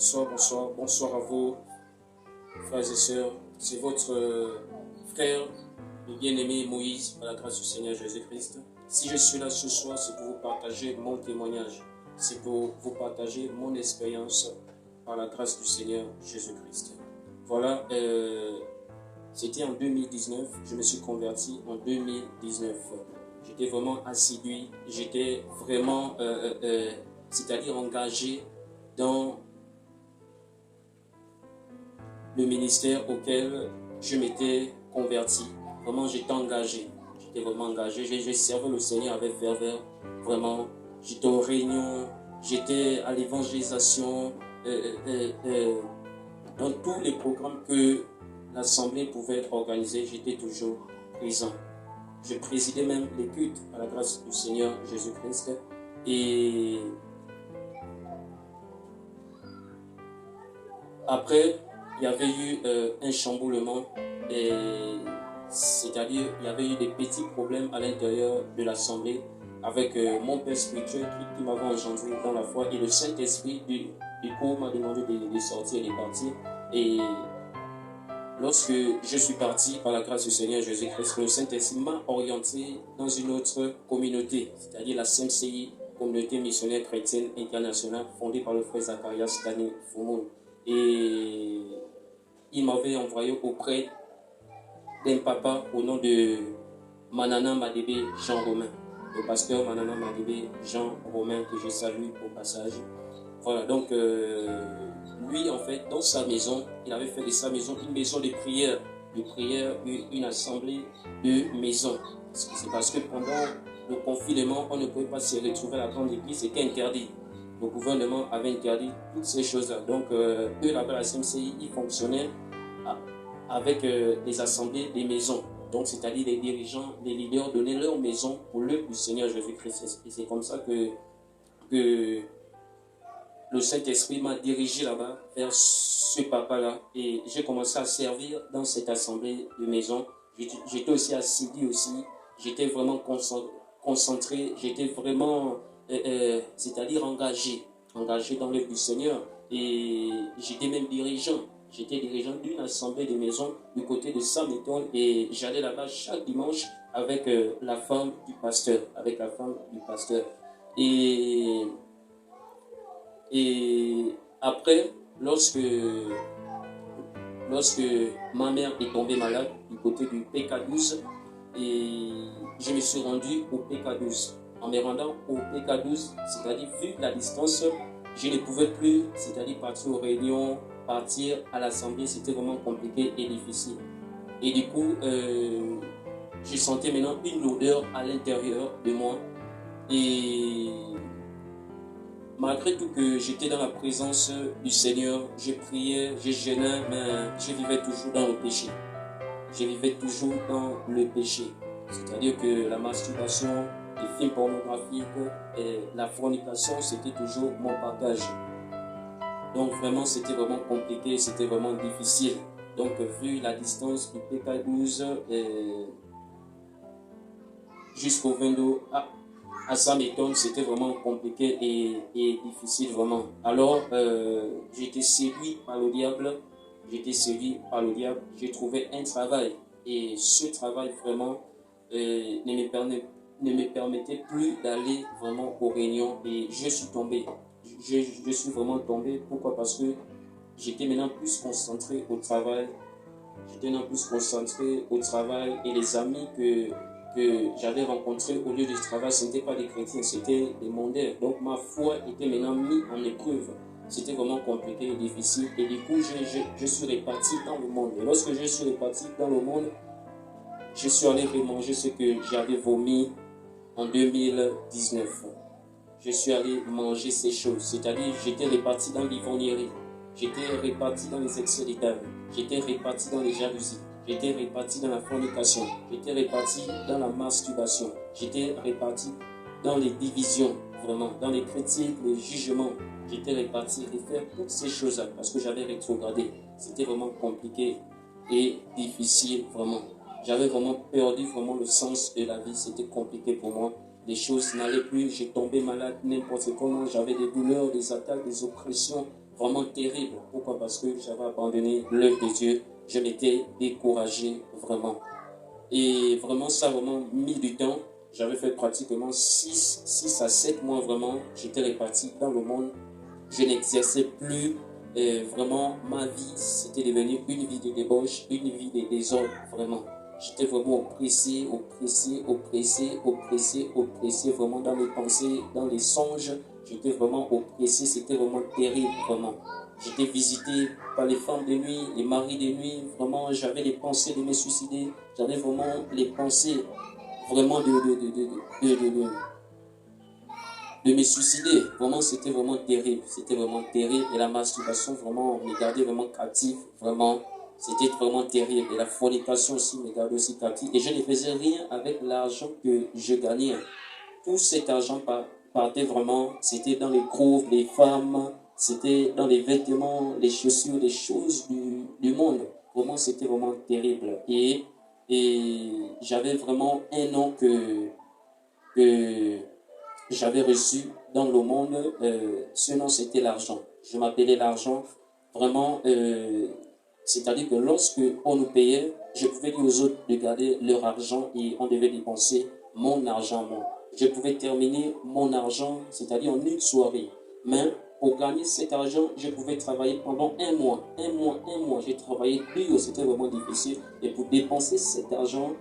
Bonsoir, bonsoir, bonsoir à vous, frères et sœurs. C'est votre frère, le bien-aimé Moïse, par la grâce du Seigneur Jésus-Christ. Si je suis là ce soir, c'est pour vous partager mon témoignage. C'est pour vous partager mon expérience par la grâce du Seigneur Jésus-Christ. Voilà, c'était en 2019, je me suis converti en 2019. J'étais vraiment assidu, j'étais vraiment, c'est-à-dire engagé dans le ministère auquel je m'étais converti. Vraiment, j'étais engagé. J'étais vraiment engagé. J'ai servi le Seigneur avec ferveur. Vraiment, j'étais aux réunions, j'étais à l'évangélisation, dans tous les programmes que l'Assemblée pouvait organiser, j'étais toujours présent. Je présidais même les cultes à la grâce du Seigneur Jésus-Christ. Et après, il y avait eu un chamboulement, c'est-à-dire il y avait eu des petits problèmes à l'intérieur de l'Assemblée avec mon père spirituel qui m'avait engendré dans la foi, et le Saint-Esprit du coup m'a demandé de sortir et de partir. Et lorsque je suis parti par la grâce du Seigneur Jésus-Christ, le Saint-Esprit m'a orienté dans une autre communauté, c'est-à-dire la CMCI, Communauté Missionnaire Chrétienne Internationale, fondée par le frère Zacharias Daniel Foumoun. Et il m'avait envoyé auprès d'un papa au nom de Manana Madébé Jean Romain, le pasteur Manana Madébé Jean Romain, que je salue au passage. Voilà, donc lui, en fait, dans sa maison, il avait fait de sa maison une maison de prière, une assemblée de maisons. C'est parce que pendant le confinement, on ne pouvait pas se retrouver à la grande église, c'était interdit. Le gouvernement avait interdit toutes ces choses-là. Donc, eux, là-bas, la CMCI, ils fonctionnaient avec des assemblées, des maisons. Donc, c'est-à-dire les dirigeants, les leaders donnaient leur maison pour l'œuvre du Seigneur Jésus-Christ. Et c'est comme ça que le Saint-Esprit m'a dirigé là-bas, vers ce papa-là. Et j'ai commencé à servir dans cette assemblée de maison. J'étais aussi assidu aussi. J'étais vraiment concentré. J'étais vraiment, c'est-à-dire engagé dans l'œuvre du Seigneur. Et j'étais même dirigeant. J'étais dirigeant d'une assemblée de maison du côté de Sameton. Et j'allais là-bas chaque dimanche avec la femme du pasteur. Et après, lorsque ma mère est tombée malade du côté du PK12, et je me suis rendu au PK12. En me rendant au PK12, c'est-à-dire vu la distance, je ne pouvais plus, c'est-à-dire partir aux réunions, partir à l'assemblée, c'était vraiment compliqué et difficile. Et du coup, je sentais maintenant une odeur à l'intérieur de moi. Et malgré tout que j'étais dans la présence du Seigneur, je priais, je jeûnais, mais je vivais toujours dans le péché. C'est-à-dire que la masturbation, les films pornographiques et la fornication, c'était toujours mon partage. Donc vraiment, c'était vraiment compliqué, c'était vraiment difficile. Donc vu la distance du PK12 jusqu'au 22 à Sameton, c'était vraiment compliqué et difficile vraiment. Alors, j'étais séduit par le diable. J'ai trouvé un travail. Et ce travail vraiment ne me permettait plus d'aller vraiment aux réunions. Et je suis tombé. Je suis vraiment tombé. Pourquoi? Parce que j'étais maintenant plus concentré au travail. Et les amis que j'avais rencontrés au lieu du travail, ce n'étaient pas des chrétiens, c'était des mondains. Donc ma foi était maintenant mise en épreuve. C'était vraiment compliqué et difficile. Et du coup, je suis reparti dans le monde. Et lorsque je suis reparti dans le monde, je suis allé remanger ce que j'avais vomi en 2019. Je suis allé manger ces choses. C'est-à-dire, j'étais reparti dans l'ivrognerie. J'étais reparti dans les excès d'état. J'étais reparti dans les jalousies. J'étais reparti dans la fornication. J'étais reparti dans la masturbation. J'étais reparti dans les divisions, vraiment, dans les critiques, les jugements. J'étais reparti refaire toutes ces choses-là parce que j'avais rétrogradé. C'était vraiment compliqué et difficile, vraiment. J'avais vraiment perdu vraiment le sens de la vie. C'était compliqué pour moi. Les choses n'allaient plus. J'ai tombé malade n'importe comment. J'avais des douleurs, des attaques, des oppressions. vraiment terrible. Pourquoi? Parce que j'avais abandonné l'œuvre de Dieu. Je m'étais découragé vraiment. Et vraiment, ça a vraiment mis du temps. J'avais fait pratiquement 6 à 7 mois vraiment. J'étais réparti dans le monde. Je n'exerçais plus vraiment ma vie. C'était devenu une vie de débauche, une vie de désordre vraiment. J'étais vraiment oppressé, oppressé, oppressé, oppressé, oppressé vraiment dans mes pensées, dans les songes. J'étais vraiment oppressé, c'était vraiment terrible vraiment. J'étais visité par les femmes de nuit, les maris de nuit. Vraiment, j'avais les pensées de me suicider. J'avais vraiment les pensées vraiment de me suicider. Vraiment, c'était vraiment terrible. C'était vraiment terrible. Et la masturbation, vraiment, me gardait vraiment captif. Vraiment, c'était vraiment terrible. Et la fornication aussi me gardait aussi captif. Et je ne faisais rien avec l'argent que je gagnais. Tout cet argent partait vraiment. C'était dans les groupes, les femmes. C'était dans les vêtements, les chaussures, les choses du monde. Vraiment, c'était vraiment terrible. Et j'avais vraiment un nom que j'avais reçu dans le monde. Ce nom, c'était l'argent. Je m'appelais l'argent. Vraiment, c'est-à-dire que lorsque on nous payait, je pouvais dire aux autres de garder leur argent et on devait dépenser mon argent, moi. Je pouvais terminer mon argent, c'est-à-dire en une soirée. Mais pour gagner cet argent, je pouvais travailler pendant un mois. Un mois, un mois. J'ai travaillé dur, c'était vraiment difficile. Et pour dépenser cet argent,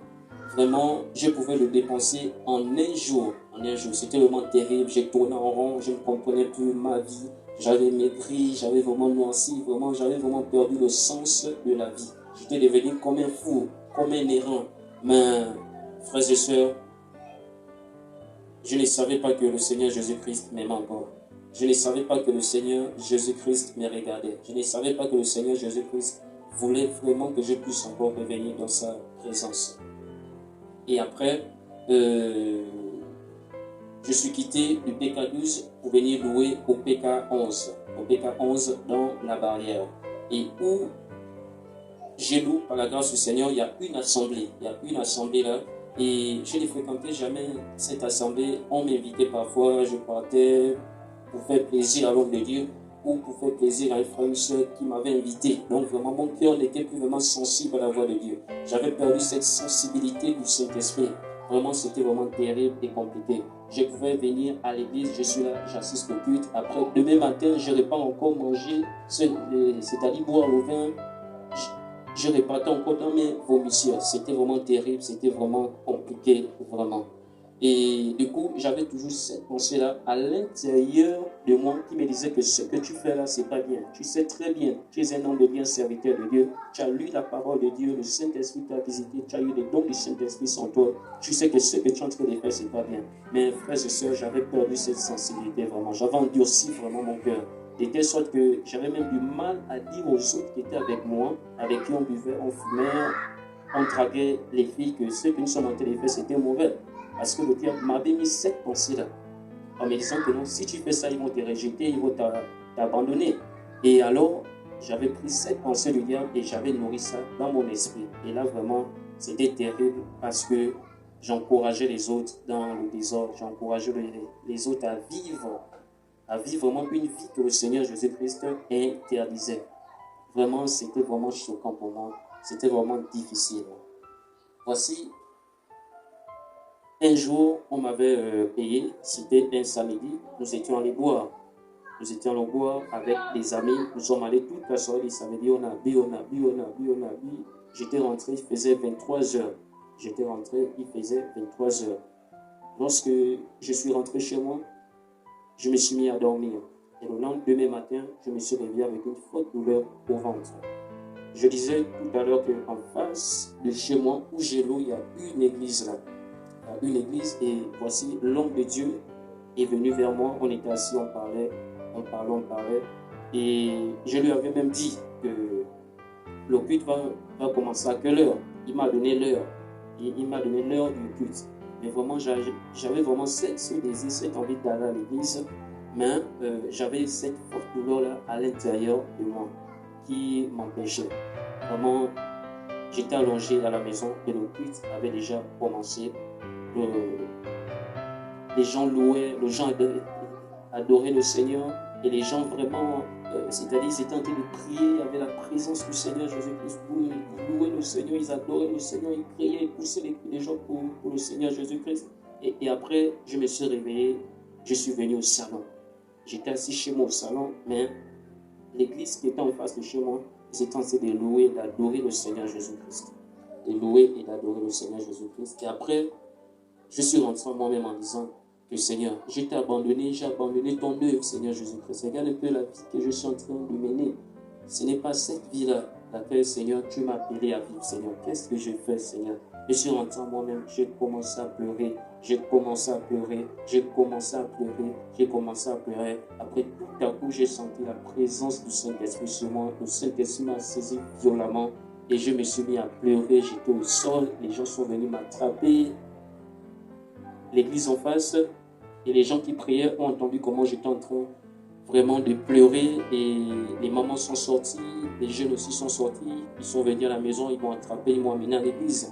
vraiment, je pouvais le dépenser en un jour. En un jour. C'était vraiment terrible. J'ai tourné en rond, je ne comprenais plus ma vie. J'avais maigri, j'avais vraiment noirci, vraiment, j'avais vraiment perdu le sens de la vie. J'étais devenu comme un fou, comme un errant. Mais, frères et sœurs, je ne savais pas que le Seigneur Jésus-Christ m'aimait encore. Je ne savais pas que le Seigneur Jésus-Christ me regardait. Je ne savais pas que le Seigneur Jésus-Christ voulait vraiment que je puisse encore revenir dans sa présence. Et après, je suis quitté du PK12 pour venir louer au PK11. Au PK11 dans la barrière. Et où je loue par la grâce du Seigneur, il y a une assemblée. Il y a une assemblée là. Et je ne fréquentais jamais cette assemblée. On m'invitait parfois, je partais pour faire plaisir à l'homme de Dieu ou pour faire plaisir à un frère ou soeur qui m'avait invité. Donc vraiment, mon cœur n'était plus vraiment sensible à la voix de Dieu. J'avais perdu cette sensibilité du Saint-Esprit. Vraiment, c'était vraiment terrible et compliqué. Je pouvais venir à l'église, je suis là, j'assiste au culte. Après, demain matin, je n'aurais pas encore mangé, c'est-à-dire boire le vin. Je repartais encore dans mes vomissures. C'était vraiment terrible, c'était vraiment compliqué, vraiment. Et du coup, j'avais toujours cette pensée-là à l'intérieur de moi qui me disait que ce que tu fais là, c'est pas bien. Tu sais très bien, tu es un homme de bien serviteur de Dieu. Tu as lu la parole de Dieu, le Saint-Esprit t'a visité, tu as eu les dons du Saint-Esprit sans toi. Tu sais que ce que tu es en train de faire, c'est pas bien. Mais frères et sœurs, j'avais perdu cette sensibilité vraiment. J'avais endurci vraiment mon cœur. De telle sorte que j'avais même du mal à dire aux autres qui étaient avec moi, avec qui on buvait, on fumait, on draguait les filles, que ce que nous sommes en train de faire, c'était mauvais. Parce que le diable m'avait mis cette pensée-là, en me disant que non, si tu fais ça, ils vont te rejeter, ils vont t'abandonner. Et alors, j'avais pris cette pensée du diable et j'avais nourri ça dans mon esprit. Et là, vraiment, c'était terrible parce que j'encourageais les autres dans le désordre, j'encourageais les autres à vivre vraiment une vie que le Seigneur Jésus-Christ interdisait. Vraiment, c'était vraiment choquant pour moi. C'était vraiment difficile. Voici, un jour, on m'avait payé, c'était un samedi, nous étions allés boire. Nous étions allés boire avec des amis, nous sommes allés toute la soirée du samedi, on a bu. J'étais rentré, il faisait 23 heures. J'étais rentré, il faisait 23 heures. Lorsque je suis rentré chez moi, je me suis mis à dormir. Et le lendemain matin, je me suis réveillé avec une forte douleur au ventre. Je disais tout à l'heure qu'en face de chez moi, où j'ai l'eau, il y a une église là. Il y a une église et voici l'homme de Dieu est venu vers moi. On était assis, on parlait. Et je lui avais même dit que le culte va commencer à quelle heure. Il m'a donné l'heure. Il m'a donné l'heure du culte. Mais vraiment, j'avais vraiment ce désir, cette envie d'aller à l'église. Mais j'avais cette forte douleur-là à l'intérieur de moi qui m'empêchait. Vraiment, j'étais allongé à la maison et le culte avait déjà commencé. Les gens louaient, les gens adoraient le Seigneur et les gens vraiment c'est-à-dire ils étaient en train de prier, il y avait la présence du Seigneur Jésus-Christ. Ils louaient le Seigneur, ils adoraient le Seigneur, ils priaient, ils poussaient les gens pour le Seigneur Jésus-Christ. Et après, je me suis réveillé, je suis venu au salon. J'étais assis chez moi au salon, mais l'église qui était en face de chez moi, ils étaient en train de louer et d'adorer le Seigneur Jésus-Christ. De louer et d'adorer le Seigneur Jésus-Christ. Et après, je suis rentré en moi-même en disant que Seigneur, je t'ai abandonné, j'ai abandonné ton œuvre, Seigneur Jésus-Christ. Regarde un peu la vie que je suis en train de mener. Ce n'est pas cette vie-là laquelle, Seigneur, tu m'as appelé à vivre, Seigneur. Qu'est-ce que je fais, Seigneur? Je suis rentré en moi-même, j'ai commencé à pleurer. J'ai commencé à pleurer, j'ai commencé à pleurer, j'ai commencé à pleurer. Après, tout à coup, j'ai senti la présence du Saint-Esprit sur moi. Le Saint-Esprit m'a saisi violemment et je me suis mis à pleurer. J'étais au sol, les gens sont venus m'attraper. L'église en face et les gens qui priaient ont entendu comment j'étais en train vraiment de pleurer. Et les mamans sont sorties, les jeunes aussi sont sortis. Ils sont venus à la maison, ils m'ont attrapé, ils m'ont amené à l'église.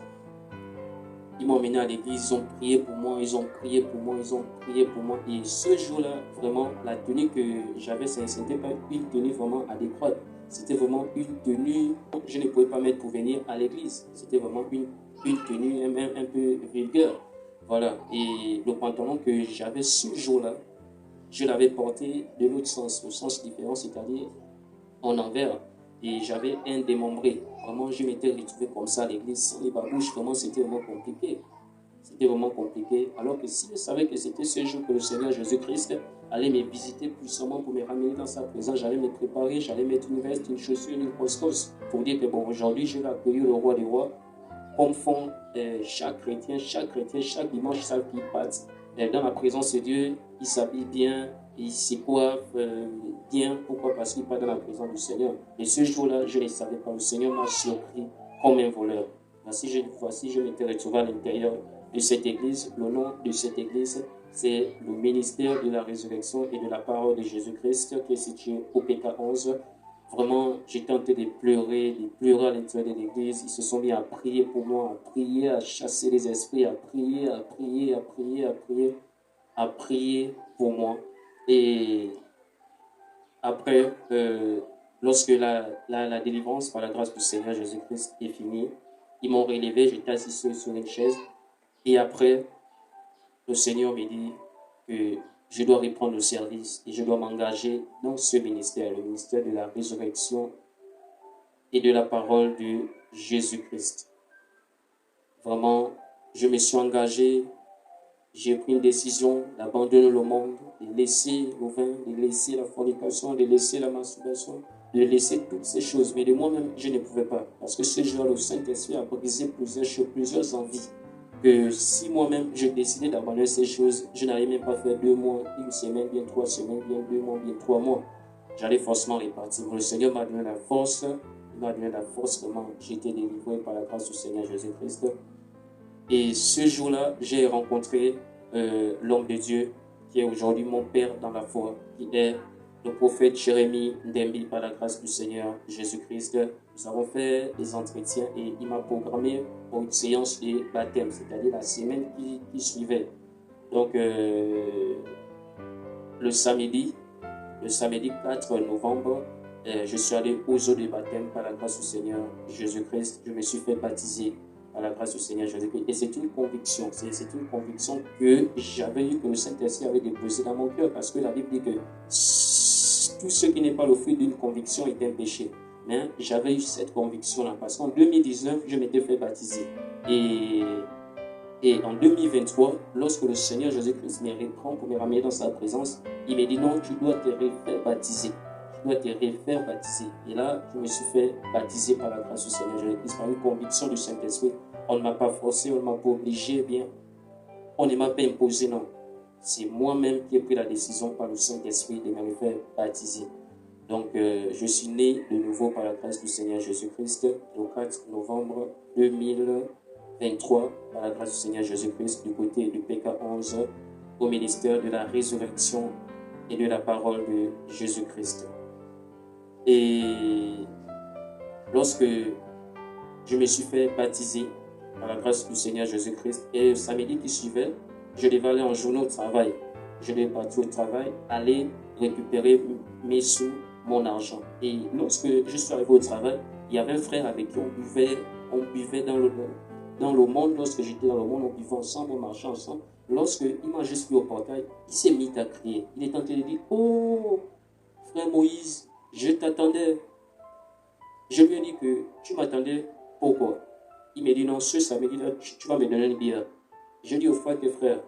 Ils m'ont emmené à l'église, ils ont prié pour moi, ils ont prié pour moi, ils ont prié pour moi. Et ce jour-là, vraiment, la tenue que j'avais, ce n'était pas une tenue vraiment adéquate. C'était vraiment une tenue que je ne pouvais pas mettre pour venir à l'église. C'était vraiment une tenue un peu vulgaire. Voilà. Et le pantalon que j'avais ce jour-là, je l'avais porté de l'autre sens, au sens différent, c'est-à-dire en envers. Et j'avais un démembré. Vraiment, je m'étais retrouvé comme ça à l'église, sans les babouches. Vraiment, c'était vraiment compliqué. C'était vraiment compliqué. Alors que si je savais que c'était ce jour que le Seigneur Jésus-Christ allait me visiter puissamment pour me ramener dans sa présence, j'allais me préparer, j'allais mettre une veste, une chaussure, une grosse pour dire que bon, aujourd'hui, je vais accueillir le roi des rois, comme font chaque chrétien, chaque dimanche, savent qu'ils partent dans la présence de Dieu, ils s'habillent bien, ils se coiffent bien. Pourquoi? Parce qu'ils partent dans la présence du Seigneur. Et ce jour-là, je ne savais pas. Le Seigneur m'a surpris comme un voleur. Voici, je m'étais retrouvé à l'intérieur de cette église. Le nom de cette église, c'est le ministère de la résurrection et de la parole de Jésus-Christ qui est situé au PK11. Vraiment, j'étais en train de pleurer à l'intérieur de l'église. Ils se sont mis à prier pour moi, à prier, à chasser les esprits, à prier pour moi. Et après, lorsque la délivrance par la grâce du Seigneur Jésus-Christ est finie, ils m'ont relevé, j'étais assis sur une chaise. Et après, le Seigneur me dit que je dois reprendre le service et je dois m'engager dans ce ministère, le ministère de la résurrection et de la parole de Jésus-Christ. Vraiment, je me suis engagé, j'ai pris une décision d'abandonner le monde, de laisser le vin, de laisser la fornication, de laisser la masturbation, de laisser toutes ces choses. Mais de moi-même, je ne pouvais pas. Parce que ce jour, le Saint-Esprit a brisé plusieurs envies. Que si moi-même, je décidais d'abandonner ces choses, je n'allais même pas faire 2 mois, 1 semaine, bien 3 semaines, bien 2 mois, bien 3 mois. J'allais forcément repartir. Le Seigneur m'a donné la force. Il m'a donné la force. Vraiment, j'ai été délivré par la grâce du Seigneur Jésus-Christ. Et ce jour-là, j'ai rencontré l'homme de Dieu qui est aujourd'hui mon père dans la foi, qui est le prophète Jérémie Ndembi par la grâce du Seigneur Jésus-Christ. Nous avons fait des entretiens et il m'a programmé pour une séance de baptême, c'est-à-dire la semaine qui suivait. Donc, le samedi 4 novembre, je suis allé aux eaux de baptême par la grâce du Seigneur Jésus-Christ. Je me suis fait baptiser par la grâce du Seigneur Jésus-Christ. Et c'est une conviction, que j'avais eu, que le Saint-Esprit avait déposé dans mon cœur, parce que la Bible dit que tout ce qui n'est pas le fruit d'une conviction est un péché. Mais j'avais eu cette conviction-là, parce qu'en 2019, je m'étais fait baptiser. Et en 2023, lorsque le Seigneur Jésus-Christ me reprend pour me ramener dans sa présence, il me dit non, tu dois te refaire baptiser. Et là, je me suis fait baptiser par la grâce du Seigneur Jésus-Christ, par une conviction du Saint-Esprit. On ne m'a pas forcé, on ne m'a pas obligé, bien. On ne m'a pas imposé, non. C'est moi-même qui ai pris la décision par le Saint-Esprit de me faire baptiser. Donc, je suis né de nouveau par la grâce du Seigneur Jésus-Christ le 4 novembre 2023 par la grâce du Seigneur Jésus-Christ du côté du PK11 au ministère de la résurrection et de la parole de Jésus-Christ. Et lorsque je me suis fait baptiser par la grâce du Seigneur Jésus-Christ, et le samedi qui suivait, je devais aller en journée au travail. Je devais partir au travail, aller récupérer mes sous, mon argent. Et lorsque je suis arrivé au travail, il y avait un frère avec qui on buvait dans le monde. Lorsque j'étais dans le monde, on buvait ensemble, on marchait ensemble. Lorsque il m'a juste vu au portail, il s'est mis à crier. Il est en train de dire, oh, frère Moïse, je t'attendais. Je lui ai dit que tu m'attendais, pourquoi? Il m'a dit non, ce samedi-là, tu vas me donner une bière. Je dis au frère que frère,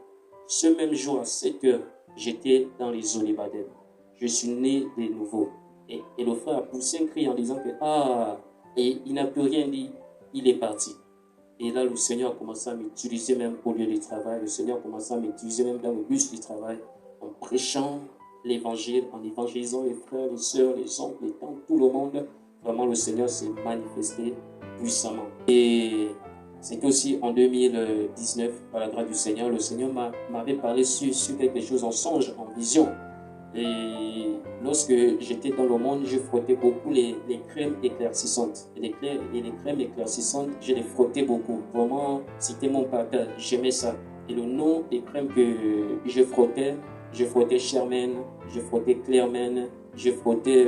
ce même jour à 7 heures, j'étais dans les eaux d'Ibadan. Je suis né de nouveau. Et le frère a poussé un cri en disant que et il n'a plus rien dit, il est parti. Et là, le Seigneur a commencé à m'utiliser même au lieu du travail. Le Seigneur a commencé à m'utiliser même dans le bus du travail, en prêchant l'évangile, en évangélisant les frères, les sœurs, les oncles, les tantes, tout le monde. Vraiment, le Seigneur s'est manifesté puissamment. Et c'était aussi en 2019, par la grâce du Seigneur, le Seigneur m'avait parlé sur quelque chose en songe, en vision. Et lorsque j'étais dans le monde, je frottais beaucoup les crèmes éclaircissantes. Et les crèmes éclaircissantes, je les frottais beaucoup. Vraiment, c'était mon partage. J'aimais ça. Et le nom des crèmes que je frottais Charmaine, je frottais Clairman, je frottais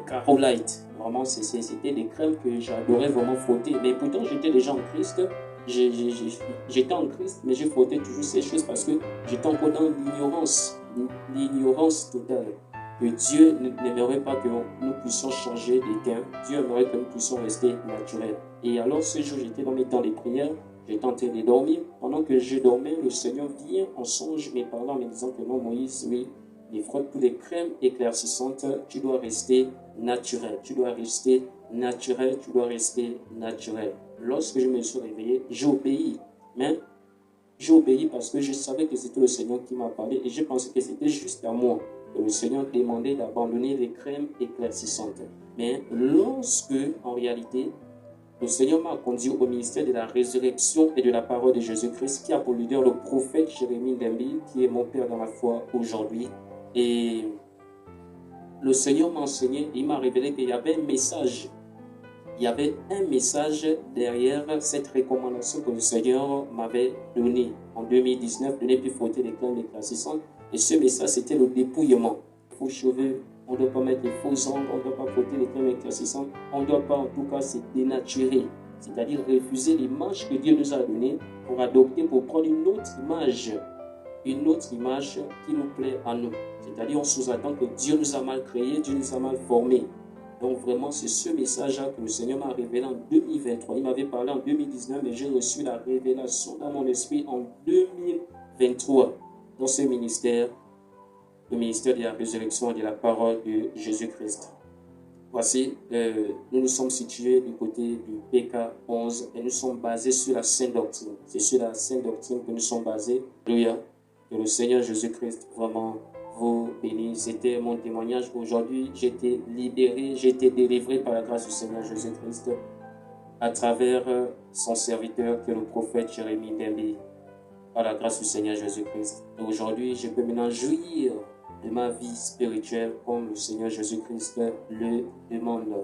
Carolite. Vraiment, c'était des crèmes que j'adorais vraiment frotter. Mais pourtant, j'étais déjà en Christ. J'étais en Christ, mais je frottais toujours ces choses parce que j'étais encore dans l'ignorance totale. Que Dieu n'aimerait pas que nous puissions changer d'état. Dieu aimerait que nous puissions rester naturels. Et alors, ce jour, j'étais dans mes temps de prière. J'étais en train de dormir. Pendant que je dormais, le Seigneur vient en songe me parlant en me disant que non, Moïse, oui, il frotte toutes les crèmes éclaircissantes. Tu dois rester naturel. Tu dois rester naturel. Tu dois rester naturel. Lorsque je me suis réveillé, j'ai obéi. Mais j'ai obéi parce que je savais que c'était le Seigneur qui m'a parlé et je pensais que c'était juste à moi que le Seigneur demandait d'abandonner les crèmes éclaircissantes. Mais lorsque, en réalité, le Seigneur m'a conduit au ministère de la résurrection et de la parole de Jésus-Christ, qui a pour leader le prophète Jérémie Dembi, qui est mon père dans la foi aujourd'hui. Et le Seigneur m'a enseigné, il m'a révélé qu'il y avait un message. Il y avait un message derrière cette recommandation que le Seigneur m'avait donnée en 2019, de ne plus frotter les crèmes éclaircissantes. Et ce message, c'était le dépouillement. Faux cheveux, on ne doit pas mettre les faux ongles, on ne doit pas frotter les crèmes éclaircissantes, on ne doit pas en tout cas se dénaturer, c'est-à-dire refuser l'image que Dieu nous a donnée pour adopter, pour prendre une autre image qui nous plaît à nous. C'est-à-dire on sous-attend que Dieu nous a mal créés, Dieu nous a mal formés. Donc vraiment, c'est ce message-là que le Seigneur m'a révélé en 2023. Il m'avait parlé en 2019, mais j'ai reçu la révélation dans mon esprit en 2023 dans ce ministère, le ministère de la résurrection et de la parole de Jésus-Christ. Voici, nous nous sommes situés du côté du PK 11 et nous sommes basés sur la Sainte Doctrine. C'est sur la Sainte Doctrine que nous sommes basés. Alléluia. Que le Seigneur Jésus-Christ vraiment vous bénisse. C'était mon témoignage. Aujourd'hui, j'ai été libéré, j'ai été délivré par la grâce du Seigneur Jésus-Christ à travers son serviteur que le prophète Jérémie Dembi, par la grâce du Seigneur Jésus-Christ. Et aujourd'hui, je peux maintenant jouir de ma vie spirituelle comme le Seigneur Jésus-Christ le demande.